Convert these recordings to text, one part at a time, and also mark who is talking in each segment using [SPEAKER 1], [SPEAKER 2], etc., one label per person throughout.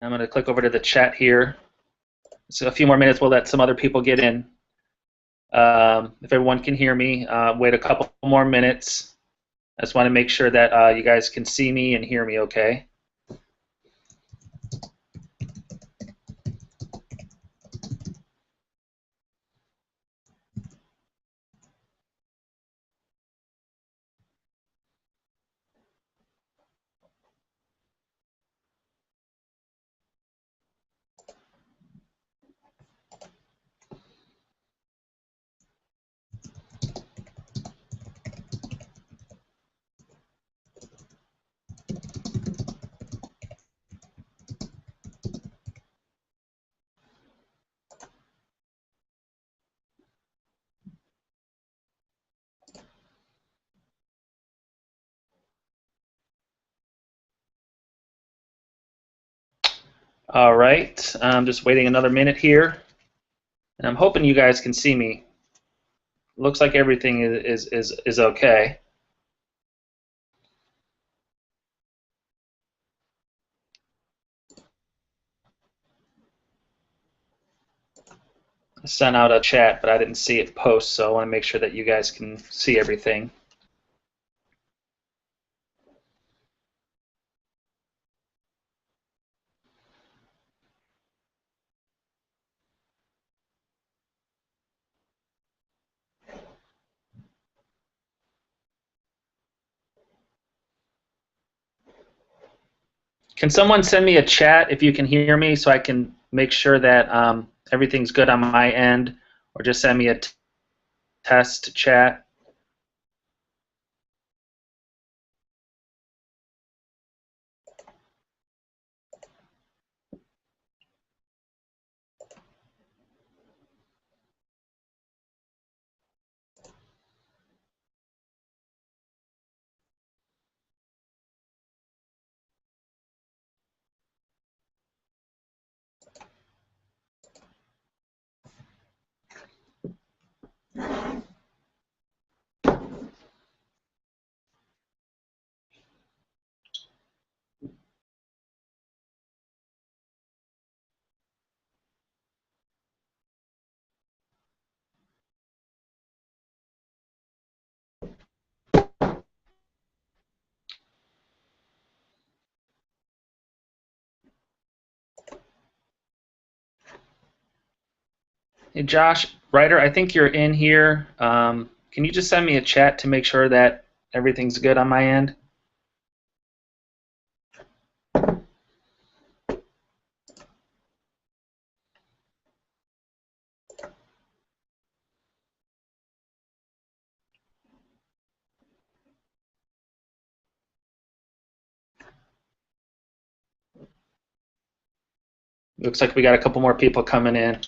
[SPEAKER 1] I'm going to click over to the chat here. So a few more minutes, we'll let some other people get in. If everyone can hear me, wait a couple more minutes. I just want to make sure that you guys can see me and hear me okay. All right, I'm just waiting another minute here, and I'm hoping you guys can see me. Looks like everything is okay. I sent out a chat, but I didn't see it post, so I want to make sure that you guys can see everything. Can someone send me a chat if you can hear me so I can make sure that everything's good on my end, or just send me a test chat? Hey, Josh, Ryder, I think you're in here. Can you just send me a chat to make sure that everything's good on my end? Looks like we got a couple more people coming in.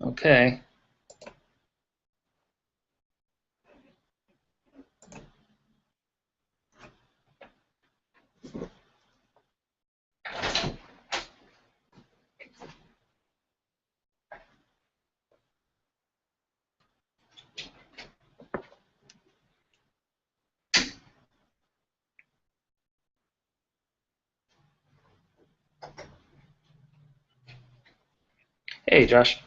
[SPEAKER 1] Okay. Hey, Josh.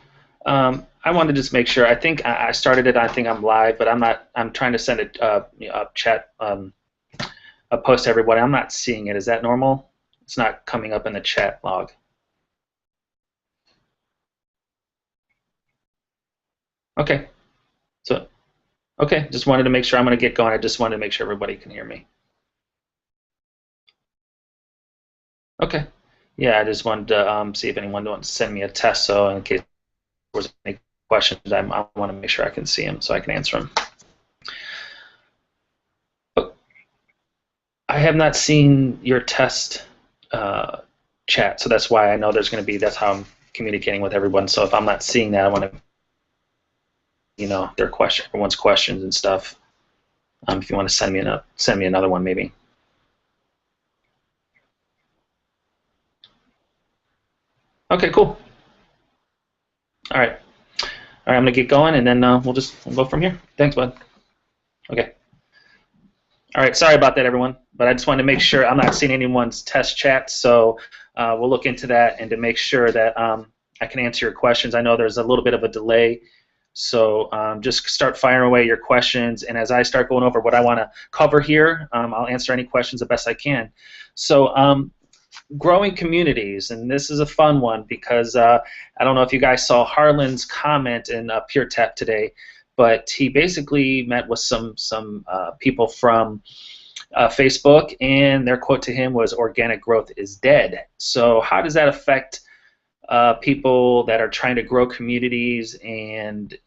[SPEAKER 1] I wanted to just make sure. I think I started it. I think I'm live, but I'm not. I'm trying to send a chat, a post to everybody. I'm not seeing it. Is that normal? It's not coming up in the chat log. Okay. So, okay. Just wanted to make sure. I'm going to get going. I just wanted to make sure everybody can hear me. Okay. Yeah, I just wanted to see if anyone wants to send me a test. So in case there was any questions, I want to make sure I can see them so I can answer them. I have not seen your test chat, so that's why I know there's going to be. That's how I'm communicating with everyone. So if I'm not seeing that, I want to. their everyone's questions and stuff. If you want to send me another one, maybe. Okay, cool. All right. All right, I'm gonna get going, and then we'll go from here. Thanks, bud. Okay. All right. Sorry about that, everyone, but I just wanted to make sure I'm not seeing anyone's test chat, so we'll look into that and to make sure that I can answer your questions. I know there's a little bit of a delay, so just start firing away your questions, and as I start going over what I want to cover here, I'll answer any questions the best I can. So. Growing communities, and this is a fun one because I don't know if you guys saw Harlan's comment in PureTap today, but he basically met with some people from Facebook, and their quote to him was, "Organic growth is dead." So how does that affect people that are trying to grow communities and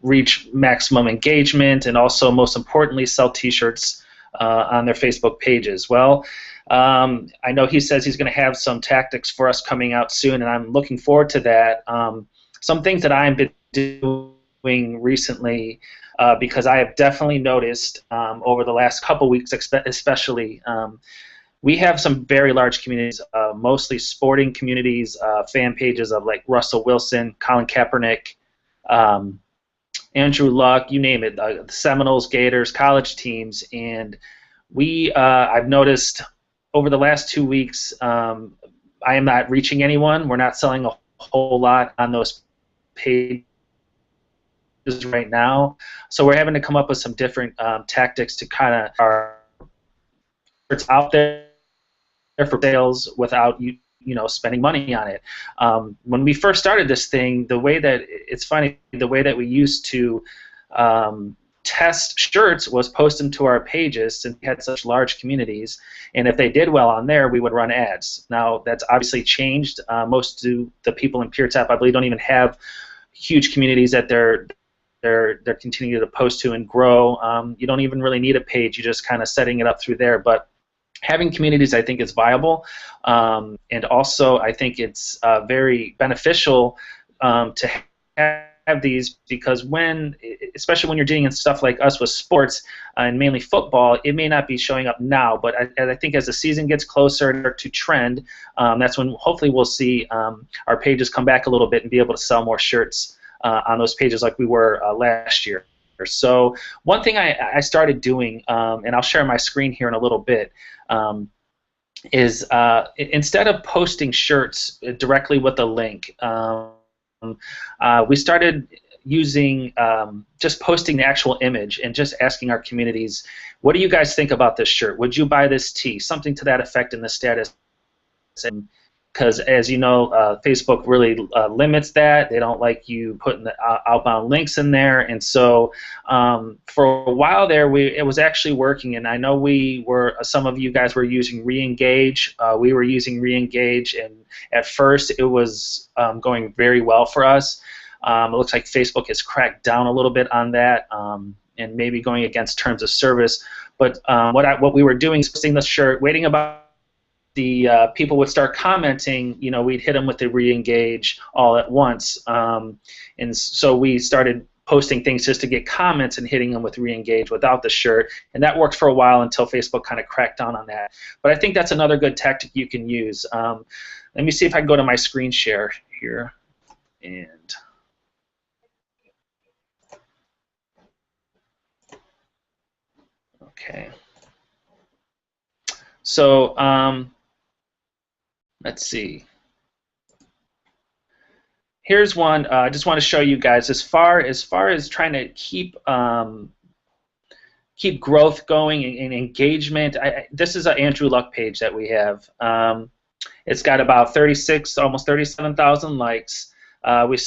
[SPEAKER 1] reach maximum engagement, and also, most importantly, sell T-shirts on their Facebook pages? Well, I know he says he's going to have some tactics for us coming out soon, and I'm looking forward to that. Some things that I've been doing recently, because I have definitely noticed over the last couple weeks, especially, we have some very large communities, mostly sporting communities, fan pages of like Russell Wilson, Colin Kaepernick, Andrew Luck, you name it, the Seminoles, Gators, college teams, and I've noticed over the last 2 weeks, I am not reaching anyone. We're not selling a whole lot on those pages right now, so we're having to come up with some different tactics to kind of are it's out there for sales without spending money on it. When we first started this thing, the way that we used to test shirts was post them to our pages, since we had such large communities, and if they did well on there, we would run ads. Now that's obviously changed. Most of the people in PureTap, I believe, don't even have huge communities that they're continuing to post to and grow. You don't even really need a page. You're just kind of setting it up through there. But having communities, I think, is viable, and also I think it's very beneficial to have these, because especially when you're dealing in stuff like us with sports and mainly football, it may not be showing up now, but I think as the season gets closer to trend, that's when hopefully we'll see our pages come back a little bit and be able to sell more shirts on those pages like we were last year. So one thing I started doing, and I'll share my screen here in a little bit, is instead of posting shirts directly with a link, we started using just posting the actual image and just asking our communities, what do you guys think about this shirt? Would you buy this tee? Something to that effect in the status. Because as you know, Facebook really limits that. They don't like you putting the outbound links in there, and so for a while there, it was actually working. And I know some of you guys were using Reengage. We were using Reengage, and at first it was going very well for us. It looks like Facebook has cracked down a little bit on that, and maybe going against terms of service. But what we were doing is posting the shirt, waiting about. The people would start commenting, we'd hit them with the Reengage all at once. And so we started posting things just to get comments and hitting them with Reengage without the shirt. And that worked for a while until Facebook kind of cracked down on that. But I think that's another good tactic you can use. Let me see if I can go to my screen share here. And okay. So let's see. Here's one. I just want to show you guys, as far as trying to keep growth going and engagement. This is an Andrew Luck page that we have. It's got about 36, almost 37,000 likes. We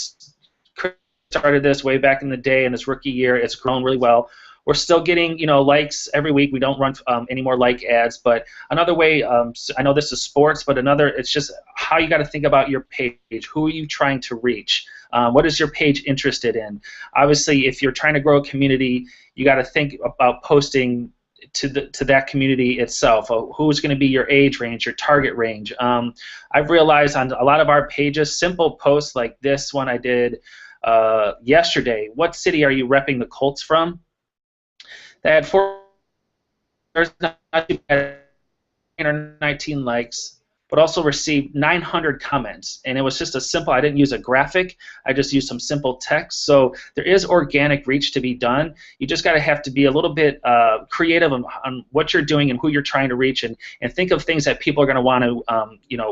[SPEAKER 1] started this way back in the day in his rookie year. It's grown really well. We're still getting, likes every week. We don't run any more like ads, but another way, I know this is sports, but it's just how you got to think about your page. Who are you trying to reach? What is your page interested in? Obviously, if you're trying to grow a community, you got to think about posting to that community itself. Who's going to be your age range, your target range? I've realized on a lot of our pages, simple posts like this one I did yesterday, what city are you repping the Colts from? That had 419 likes, but also received 900 comments. And it was just a simple, I didn't use a graphic, I just used some simple text. So there is organic reach to be done. You just got to have to be a little bit creative on what you're doing and who you're trying to reach, and think of things that people are going to want to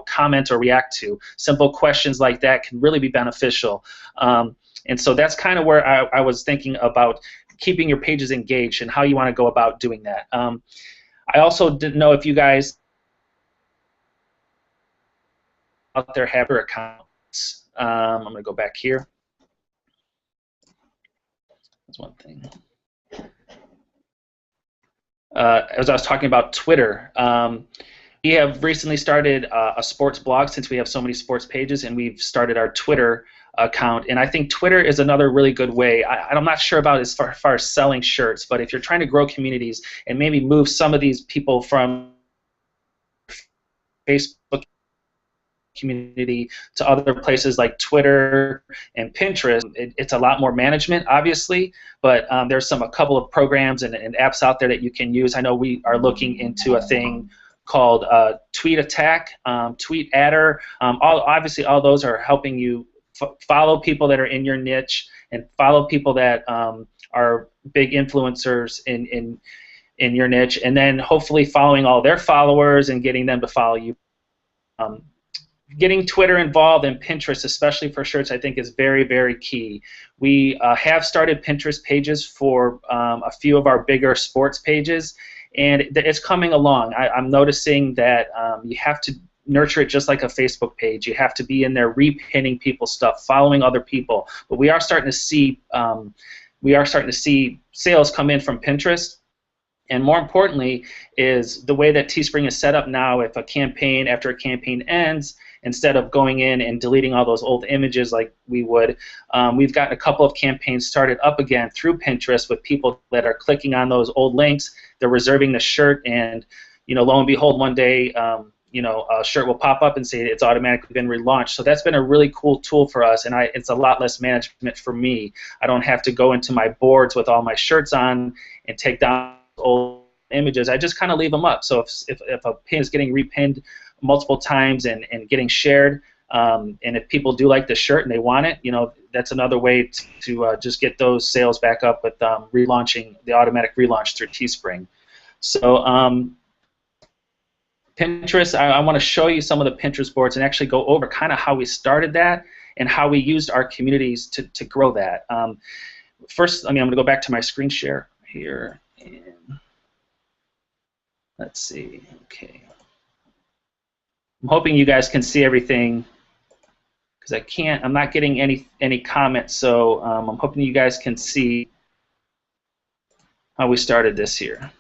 [SPEAKER 1] comment or react to. Simple questions like that can really be beneficial. And so that's kind of where I was thinking about keeping your pages engaged and how you want to go about doing that. I also didn't know if you guys out there have your accounts. I'm going to go back here. That's one thing. As I was talking about Twitter, we have recently started a sports blog since we have so many sports pages, and we've started our Twitter account. And I think Twitter is another really good way. I'm not sure about as far as selling shirts, but if you're trying to grow communities and maybe move some of these people from Facebook community to other places like Twitter and Pinterest, it's a lot more management, obviously, but there's a couple of programs and apps out there that you can use. I know we are looking into a thing called Tweet Attack, Tweet Adder. Obviously, all those are helping you follow people that are in your niche and follow people that are big influencers in your niche, and then hopefully following all their followers and getting them to follow you. Getting Twitter involved and Pinterest, especially for shirts, I think is very, very key. We have started Pinterest pages for a few of our bigger sports pages, and it's coming along. I'm noticing that you have to nurture it just like a Facebook page. You have to be in there repinning people's stuff, following other people. But we are starting to see sales come in from Pinterest. And more importantly is the way that Teespring is set up now. If after a campaign ends, instead of going in and deleting all those old images like we would, we've got a couple of campaigns started up again through Pinterest with people that are clicking on those old links. They're reserving the shirt, and lo and behold, one day a shirt will pop up and say it's automatically been relaunched. So that's been a really cool tool for us, and it's a lot less management for me. I don't have to go into my boards with all my shirts on and take down old images. I just kind of leave them up. So if a pin is getting repinned multiple times and getting shared, and if people do like the shirt and they want it, that's another way to just get those sales back up with relaunching, the automatic relaunch through Teespring. So Pinterest, I want to show you some of the Pinterest boards and actually go over kind of how we started that and how we used our communities to grow that. First, I'm going to go back to my screen share here. And let's see. Okay. I'm hoping you guys can see everything because I'm not getting any comments, so I'm hoping you guys can see how we started this here.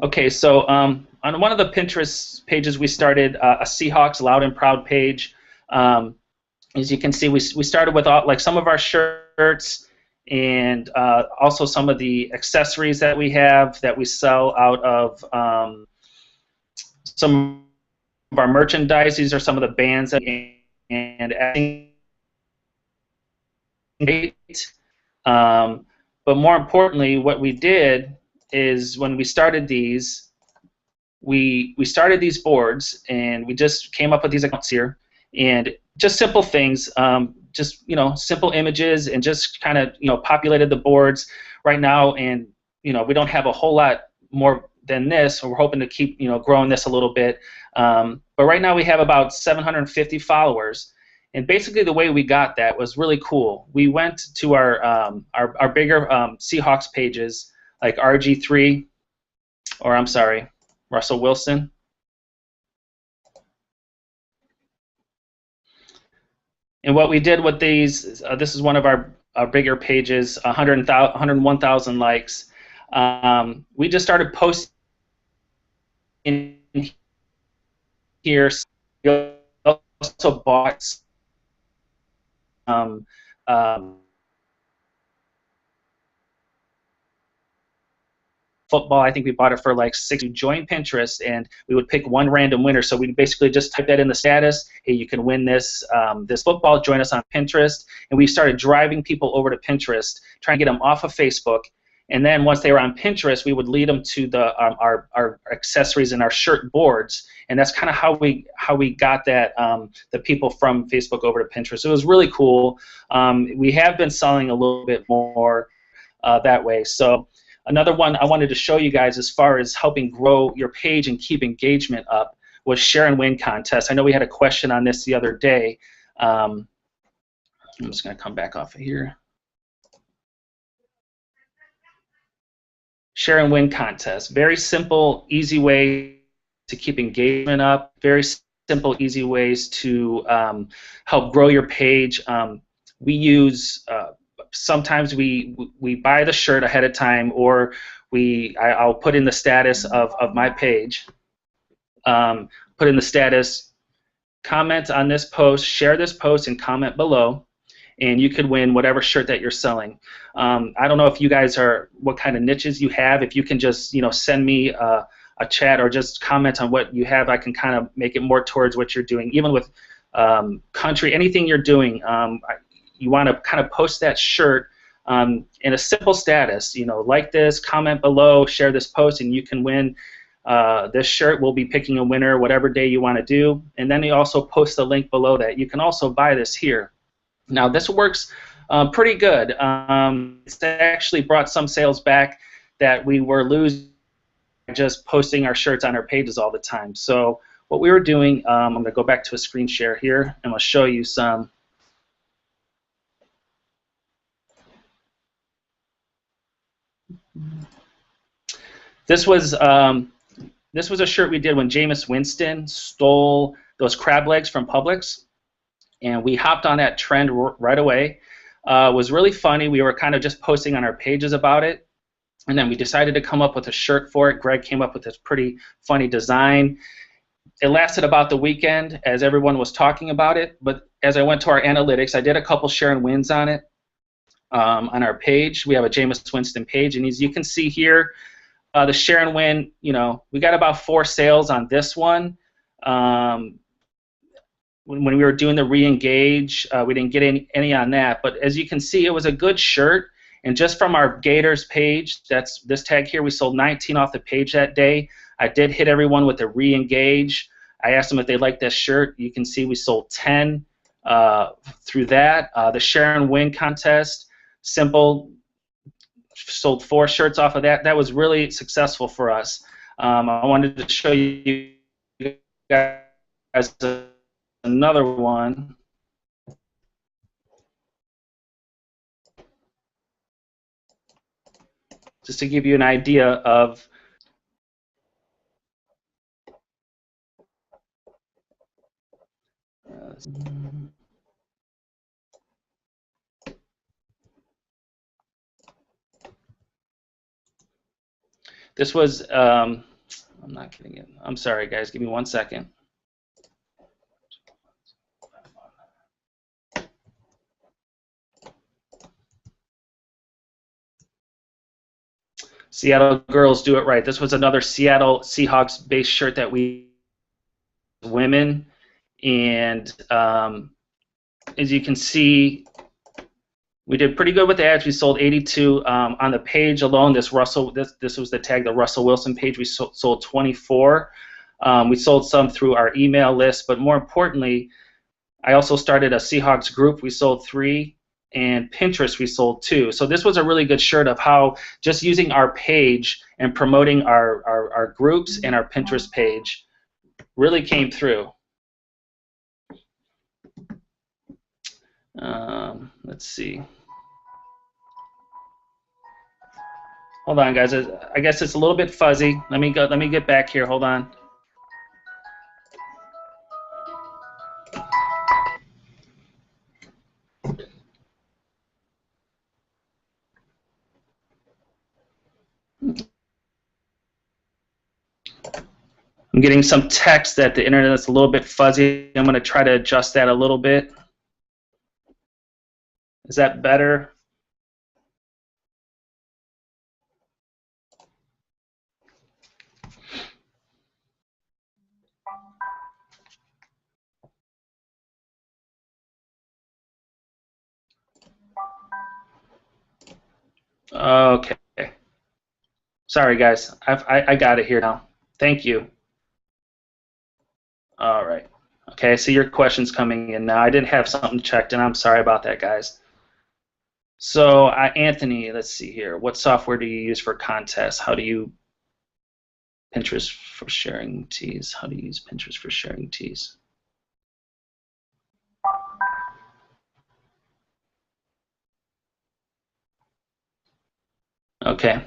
[SPEAKER 1] Okay, so on one of the Pinterest pages we started a Seahawks Loud and Proud page. As you can see, we started with some of our shirts and also some of the accessories that we have that we sell out of some of our merchandise. These are some of the bands that but more importantly, what we did is when we started these, we started these boards and we just came up with these accounts here, and just simple things, just simple images, and just kind of populated the boards right now. And we don't have a whole lot more than this, so we're hoping to keep growing this a little bit. But right now we have about 750 followers, and basically the way we got that was really cool. We went to our bigger Seahawks pages like RG3, or I'm sorry, Russell Wilson. And what we did with these, this is one of our bigger pages, 101,000 likes. We just started posting in here. We also bought football. I think we bought it for like $6. Join Pinterest, and we would pick one random winner. So we basically just type that in the status. Hey, you can win this this football. Join us on Pinterest. And we started driving people over to Pinterest, trying to get them off of Facebook. And then once they were on Pinterest, we would lead them to the our accessories and our shirt boards. And that's kind of how we got that the people from Facebook over to Pinterest. It was really cool. We have been selling a little bit more that way. So another one I wanted to show you guys as far as helping grow your page and keep engagement up was share and win contest. I know we had a question on this the other day. I'm just going to come back off of here. Share and win contest. Very simple, easy way to keep engagement up. Very simple, easy ways to help grow your page. We use sometimes we buy the shirt ahead of time, or I'll put in the status of my page. Put in the status, comment on this post, share this post, and comment below, and you could win whatever shirt that you're selling. I don't know if you guys what kind of niches you have. If you can just send me a chat or just comment on what you have, I can kind of make it more towards what you're doing. Even with country, anything you're doing, you want to kind of post that shirt in a simple status. Like this, comment below, share this post, and you can win this shirt. We'll be picking a winner whatever day you want to do. And then you also post the link below that. You can also buy this here. Now this works pretty good. It's actually brought some sales back that we were losing just posting our shirts on our pages all the time. So what we were doing, I'm going to go back to a screen share here, and I'll show you some. This was a shirt we did when Jameis Winston stole those crab legs from Publix, and we hopped on that trend right away. It was really funny. We were kind of just posting on our pages about it, and then we decided to come up with a shirt for it. Greg came up with this pretty funny design. It lasted about the weekend as everyone was talking about it, but as I went to our analytics, I did a couple share and wins on it. On our page, we have a Jameis Winston page, and as you can see here, the share and win, we got about 4 sales on this one. When we were doing the re-engage, we didn't get any on that, but as you can see, it was a good shirt. And just from our Gators page, that's this tag here, we sold 19 off the page that day. I did hit everyone with a re-engage. I asked them if they liked this shirt. You can see we sold 10 through that. The share and win contest, simple, sold 4 shirts off of that. That was really successful for us. I wanted to show you guys another one. Just to give you an idea of this was, I'm not getting it. I'm sorry, guys. Give me 1 second. Seattle girls do it right. This was another Seattle Seahawks-based shirt that we women, and as you can see, we did pretty good with the ads. We sold 82 on the page alone. This was the tag, the Russell Wilson page. We sold 24. We sold some through our email list, but more importantly, I also started a Seahawks group. We sold 3. And Pinterest we sold 2. So this was a really good shirt of how just using our page and promoting our groups and our Pinterest page really came through. Let's see. Hold on, guys. I guess it's a little bit fuzzy. Let me get back here. Hold on. I'm getting some text that the internet is a little bit fuzzy. I'm going to try to adjust that a little bit. Is that better? Okay. Sorry, guys. I got it here now. Thank you. All right. Okay, I see your questions coming in now. I didn't have something checked, and I'm sorry about that, guys. So, Anthony, let's see here. What software do you use for contests? How do you Pinterest for sharing teas? How do you use Pinterest for sharing teas? Okay.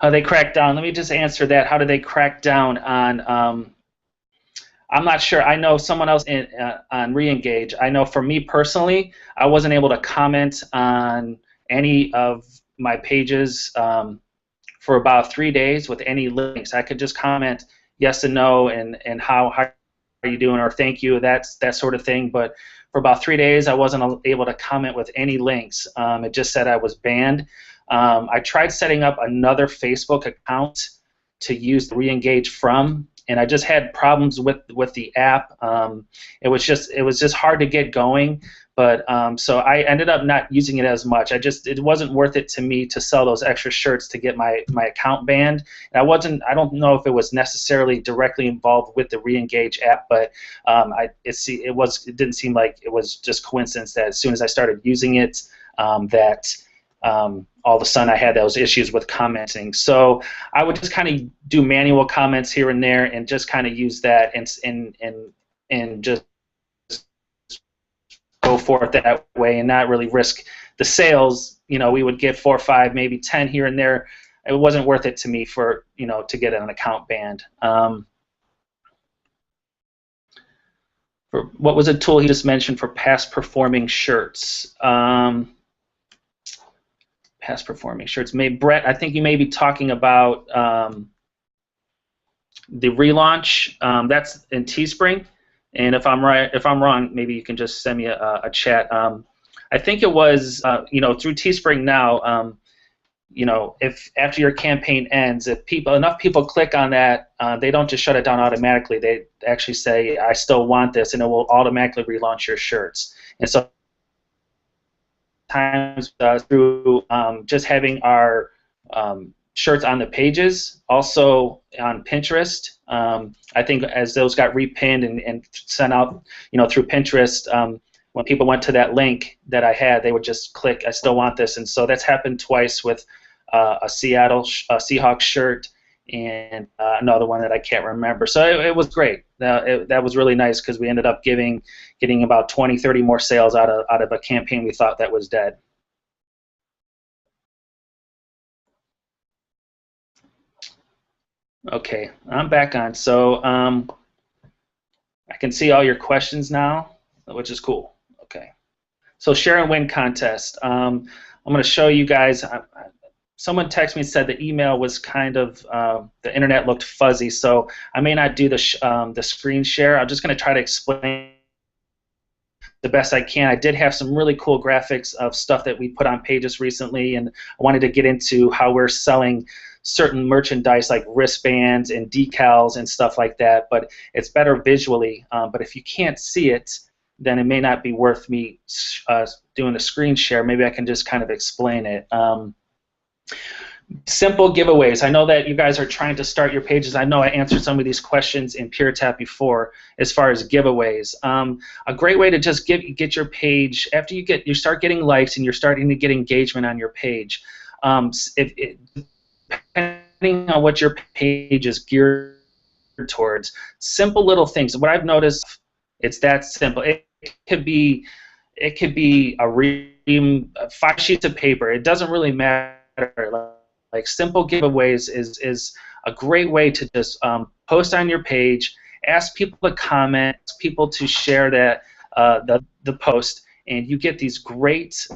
[SPEAKER 1] How they crack down? Let me just answer that. How do they crack down on? I'm not sure. I know someone else on Reengage. I know for me personally, I wasn't able to comment on any of my pages for about 3 days with any links. I could just comment yes and no and how are you doing or thank you, that sort of thing. But for about 3 days, I wasn't able to comment with any links. It just said I was banned. I tried setting up another Facebook account to use the Reengage from, and I just had problems with the app. It was just hard to get going. But so I ended up not using it as much. It wasn't worth it to me to sell those extra shirts to get my account banned. And I don't know if it was necessarily directly involved with the Reengage app, but it didn't seem like it was just coincidence that as soon as I started using it, that all of a sudden I had those issues with commenting. So I would just kind of do manual comments here and there, and just kind of use that and just go for it that way, and not really risk the sales. We would get 4 or 5, maybe 10 here and there. It wasn't worth it to me for to get an account banned. For what was a tool he just mentioned for past performing shirts? Past performing shirts. Brett, I think you may be talking about the relaunch. That's in Teespring. And if I'm wrong, maybe you can just send me a chat. I think it was, through Teespring now. If after your campaign ends, if enough people click on that, they don't just shut it down automatically. They actually say, "I still want this," and it will automatically relaunch your shirts. And so, times through just having our shirts on the pages, also on Pinterest. I think as those got repinned and sent out, through Pinterest, when people went to that link that I had, they would just click, "I still want this," and so that's happened twice with a Seattle Seahawks shirt and another one that I can't remember. So it was great. That was really nice because we ended up getting about 20, 30 more sales out of a campaign we thought that was dead. Okay, I'm back on. So I can see all your questions now, which is cool. Okay. So share and win contest. I'm going to show you guys. Someone texted me and said the email was kind of, the internet looked fuzzy, so I may not do the screen share. I'm just going to try to explain the best I can. I did have some really cool graphics of stuff that we put on pages recently, and I wanted to get into how we're selling certain merchandise like wristbands and decals and stuff like that, but it's better visually. But if you can't see it, then it may not be worth me doing a screen share. Maybe I can just kind of explain it. Simple giveaways. I know that you guys are trying to start your pages. I know I answered some of these questions in PureTap before as far as giveaways. A great way to just get your page, after you start getting likes and you're starting to get engagement on your page, depending on what your page is geared towards, simple little things. What I've noticed, it's that simple. It could be a 5 sheets of paper. It doesn't really matter. Like simple giveaways is a great way to just post on your page, ask people to comment, ask people to share that the post, and you get these great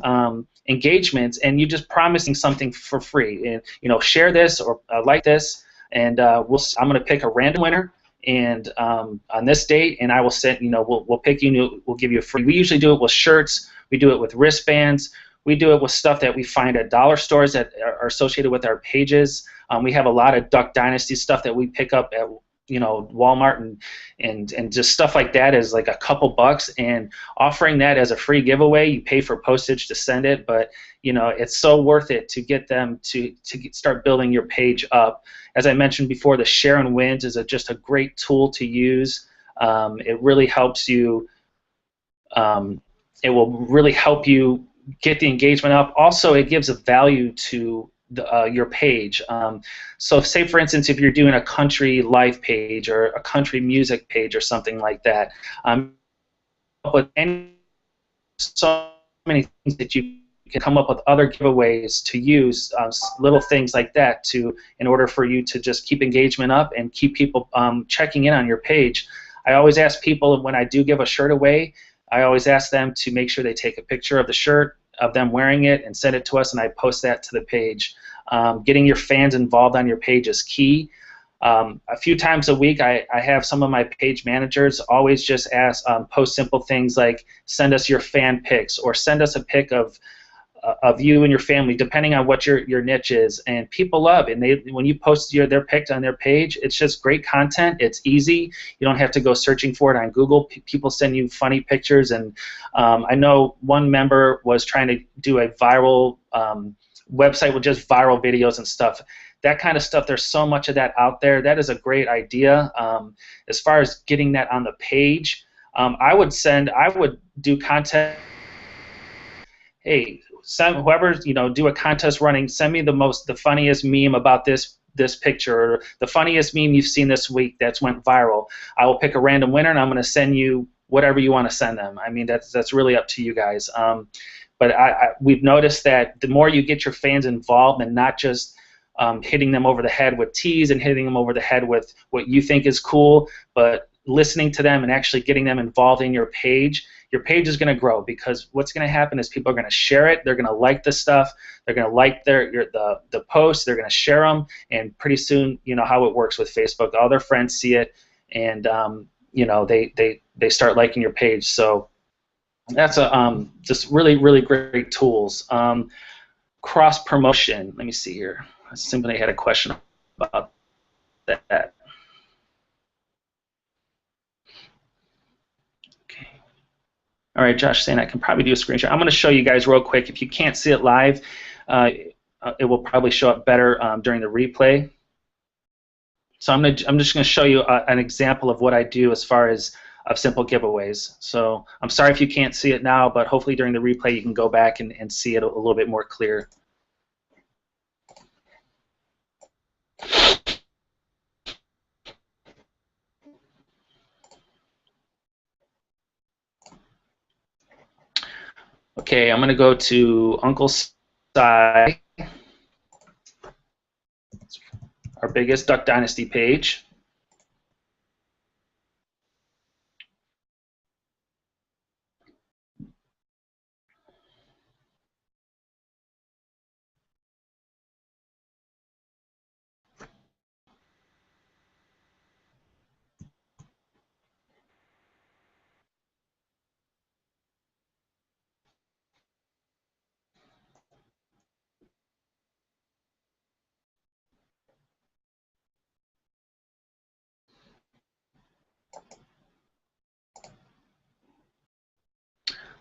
[SPEAKER 1] engagements, and you're just promising something for free. And share this or like this, and I'm going to pick a random winner, and on this date, and I will send. We'll pick you. We'll give you a free. We usually do it with shirts. We do it with wristbands. We do it with stuff that we find at dollar stores that are associated with our pages. We have a lot of Duck Dynasty stuff that we pick up Walmart and just stuff like that is like a couple bucks, and offering that as a free giveaway, you pay for postage to send it, but it's so worth it to get them to start building your page up. As I mentioned before, the Share and Wins is just a great tool to use. It really helps you. It will really help you get the engagement up. Also, it gives a value to your page. So say, for instance, if you're doing a country life page or a country music page or something like that, with so many things that you can come up with other giveaways to use, little things like that in order for you to just keep engagement up and keep people checking in on your page. I always ask people, when I do give a shirt away, I always ask them to make sure they take a picture of the shirt, of them wearing it, and send it to us, and I post that to the page. Getting your fans involved on your page is key. A few times a week, I have some of my page managers always just post simple things like send us your fan pics, or send us a pic of you and your family, depending on what your niche is. And people love it. When you post their pic on their page, it's just great content. It's easy. You don't have to go searching for it on Google. People send you funny pictures, and I know one member was trying to do a viral website with just viral videos and stuff. That kind of stuff, there's so much of that out there. That is a great idea. As far as getting that on the page, I would do content. Hey, whoever do a contest running, send me the funniest meme about this picture, or the funniest meme you've seen this week that's went viral. I will pick a random winner, and I'm going to send you whatever you want to send them. I mean, that's really up to you guys. But we've noticed that the more you get your fans involved, and not just hitting them over the head with teas and hitting them over the head with what you think is cool, but listening to them and actually getting them involved in your page is going to grow, because what's going to happen is people are going to share it, they're going to like the stuff, they're going to like the posts, they're going to share them, and pretty soon, how it works with Facebook, all their friends see it, and they start liking your page. So that's just really, really great tools. Cross promotion. Let me see here. Somebody had a question about that. Okay. All right, Josh saying I can probably do a screen share. I'm going to show you guys real quick. If you can't see it live, it will probably show up better during the replay. So I'm just going to show you an example of what I do as far as of simple giveaways. So I'm sorry if you can't see it now, but hopefully during the replay you can go back and see it a little bit more clear. Okay, I'm going to go to Uncle Si, our biggest Duck Dynasty page.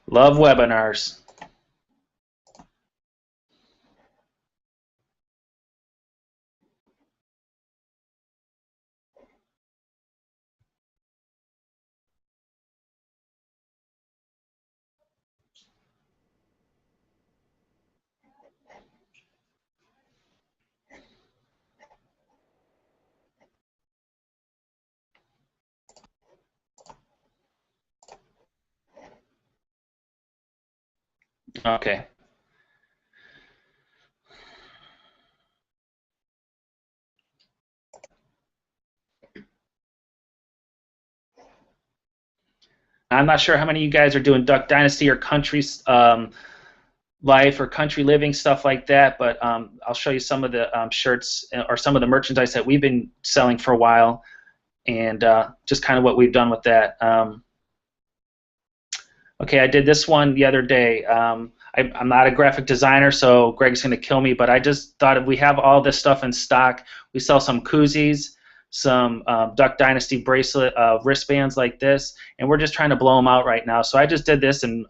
[SPEAKER 1] Love webinars. Okay. I'm not sure how many of you guys are doing Duck Dynasty or Country Life or Country Living, stuff like that, but I'll show you some of the shirts or some of the merchandise that we've been selling for a while, and just kind of what we've done with that. Okay, I did this one the other day. I'm not a graphic designer, so Greg's going to kill me, but I just thought if we have all this stuff in stock, we sell some koozies, some Duck Dynasty bracelet wristbands like this, and we're just trying to blow them out right now. So I just did this and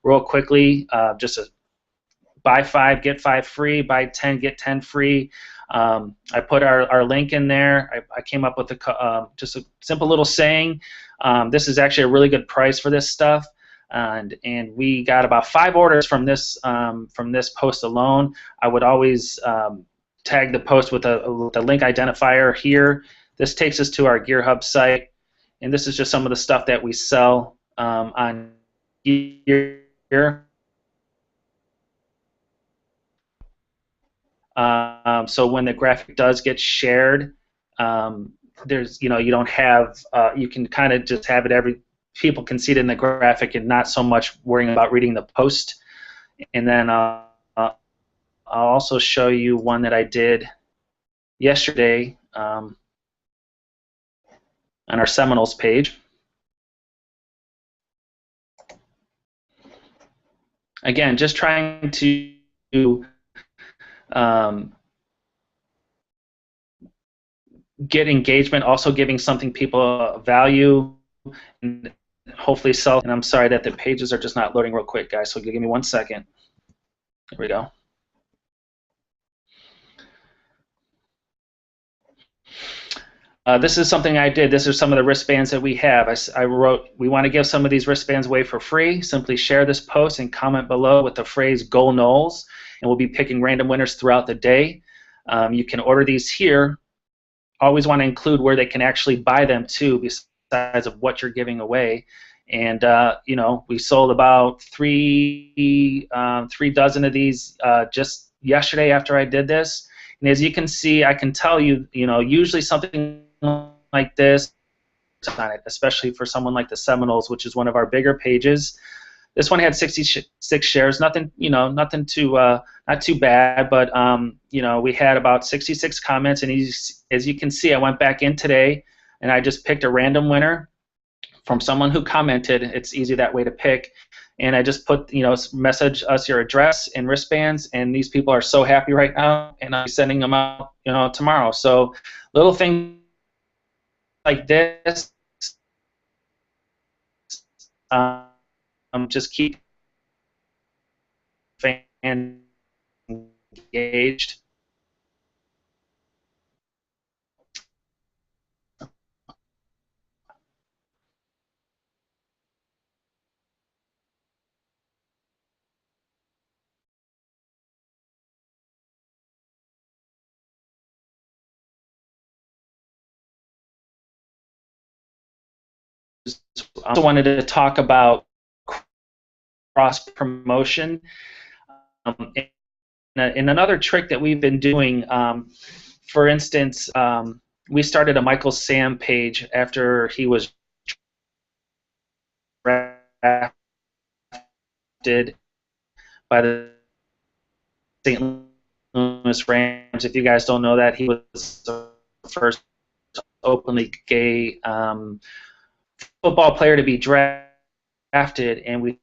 [SPEAKER 1] real quickly, just a buy 5 get 5 free, buy 10 get 10 free. I put our link in there. I came up with just a simple little saying. This is actually a really good price for this stuff, and we got about 5 orders from this post alone. I would always tag the post with a link identifier here. This takes us to our Gear Hub site, and this is just some of the stuff that we sell on here. So when the graphic does get shared, there's, you don't have, you can kind of just have it people can see it in the graphic and not so much worrying about reading the post. And then I'll also show you one that I did yesterday on our Seminoles page. Again, just trying to get engagement, also giving something people value, and hopefully sell. And I'm sorry that the pages are just not loading real quick, guys, so give me 1 second. There we go. This is something I did. This is some of the wristbands that we have. I wrote, we want to give some of these wristbands away for free. Simply share this post and comment below with the phrase "Go Noles," and we'll be picking random winners throughout the day. You can order these here. Always want to include where they can actually buy them too, besides of what you're giving away. And we sold about three dozen of these just yesterday after I did this. And as you can see, I can tell you, usually something like this on it, especially for someone like the Seminoles, which is one of our bigger pages. This one had 66 shares, nothing, nothing too, not too bad, but we had about 66 comments, and as you can see, I went back in today, and I just picked a random winner from someone who commented. It's easy that way to pick, and I just put, message us your address and wristbands, and these people are so happy right now, and I'm sending them out, tomorrow. So little things like this, just keep fans engaged. I also wanted to talk about cross promotion. And another trick that we've been doing, for instance, we started a Michael Sam page after he was drafted by the St. Louis Rams. If you guys don't know that, he was the first openly gay football player to be drafted, and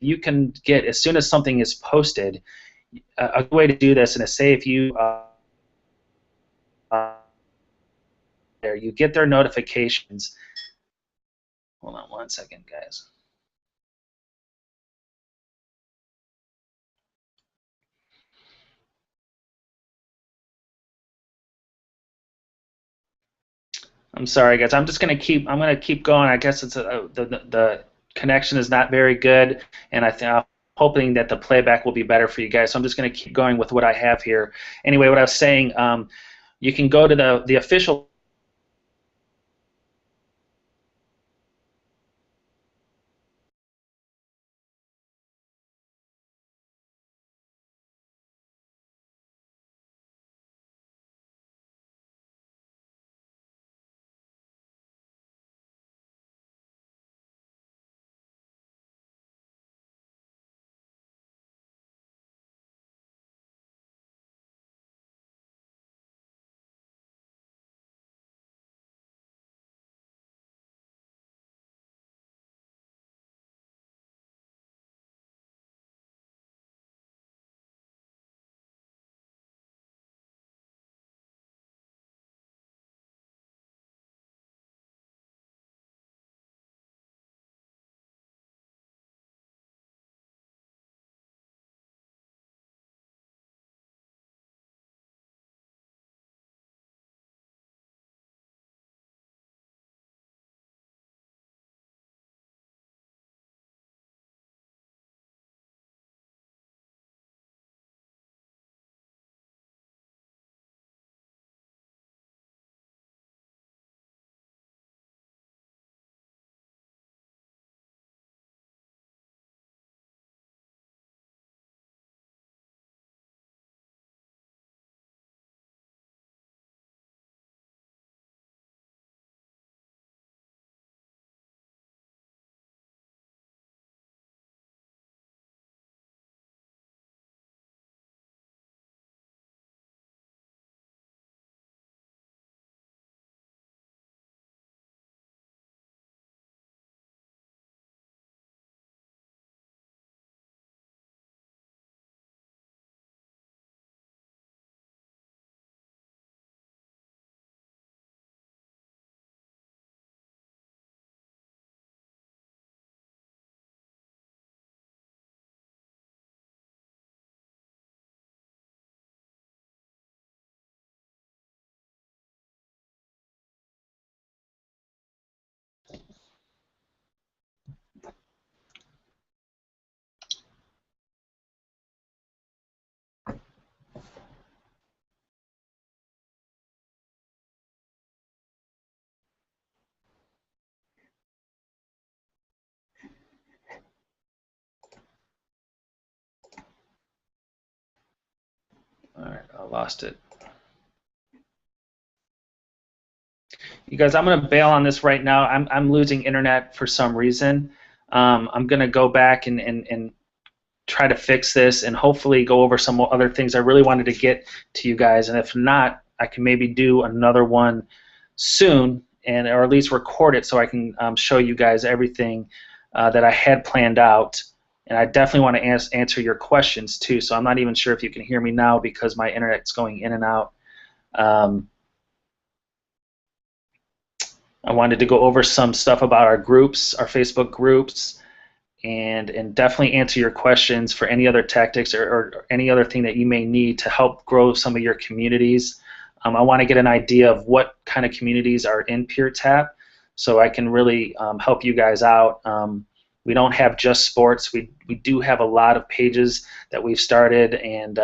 [SPEAKER 1] you can get, as soon as something is posted, a way to do this, and say if you there, you get their notifications. Hold on 1 second, guys. I'm sorry, guys. I'm gonna keep going. I guess it's the connection is not very good, and I'm hoping that the playback will be better for you guys. So I'm just gonna keep going with what I have here. Anyway, what I was saying, you can go to the official All right, I lost it. You guys, I'm going to bail on this right now. I'm losing internet for some reason. I'm going to go back and try to fix this and hopefully go over some other things I really wanted to get to you guys. And if not, I can maybe do another one soon, or at least record it so I can show you guys everything that I had planned out. And I definitely want to answer your questions too. So I'm not even sure if you can hear me now because my internet's going in and out. I wanted to go over some stuff about our groups, our Facebook groups, and definitely answer your questions for any other tactics or any other thing that you may need to help grow some of your communities. I want to get an idea of what kind of communities are in PeerTap so I can really help you guys out. We don't have just sports. We do have a lot of pages that we've started, and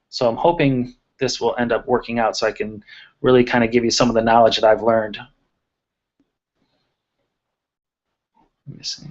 [SPEAKER 1] so I'm hoping this will end up working out so I can really kind of give you some of the knowledge that I've learned. Let me see.